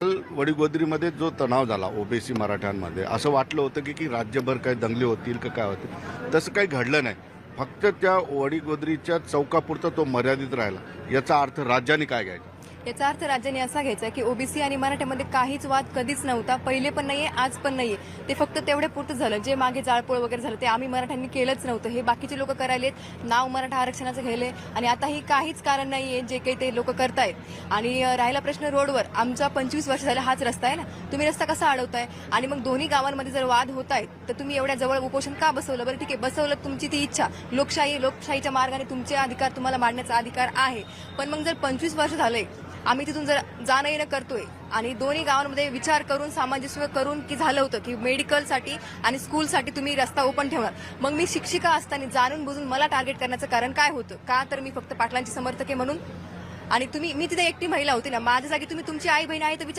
वडीगोद्रीमध्ये जो तणाव झाला ओबीसी मराठ्यांमध्ये, असं वाटलं होतं की राज्यभर काही दंगली होतील का काय होतील, तसं काही घडलं नाही. फक्त त्या वडीगोद्रीच्या चौकापुरता तो मर्यादित राहिला. याचा अर्थ राज्याने काय घ्यायचा? याचा अर्थ राज्याने असा घ्यायचा की ओबीसी आणि मराठ्यामध्ये काहीच वाद कधीच नव्हता, पहिले पण नाहीये, आज पण नाहीये. ते फक्त तेवढे पुरतं झालं. जे मागे जाळपोळ वगैरे झालं ते आम्ही मराठ्यांनी केलंच नव्हतं. हे बाकीचे लोक करायलेत, नाव मराठा आरक्षणाचं घ्यायले, आणि आता ही काहीच कारण नाहीये जे काही ते लोक करतायत. आणि राहिला प्रश्न रोडवर, आमचा 25 वर्ष झाला हाच रस्ता आहे ना, तुम्ही रस्ता कसा अडवताय? आणि मग दोन्ही गावांमध्ये जर वाद होत आहेत तर तुम्ही एवढ्या जवळ उपोषण का बसवलं? बरं ठीक आहे, बसवलं, तुमची ती इच्छा, लोकशाहीच्या मार्गाने तुमचे अधिकार तुम्हाला मांडण्याचा अधिकार आहे. पण मग जर 25 वर्ष झाले आम्ही तिथून जर जाणं येणं करतोय आणि दोन्ही गावांमध्ये विचार करून सामंजस्य करून की झालं होतं की मेडिकलसाठी आणि स्कूलसाठी तुम्ही रस्ता ओपन ठेवणार, मग मी शिक्षिका असताना जाणून बुजून मला टार्गेट करण्याचं कारण काय होतं? का तर मी फक्त पाटलांची समर्थक आहे म्हणून? आणि मी तिथे एकटी महिला होती ना, माझ्या जागी तुम्ही तुमची आई बहीण आहे तर विचार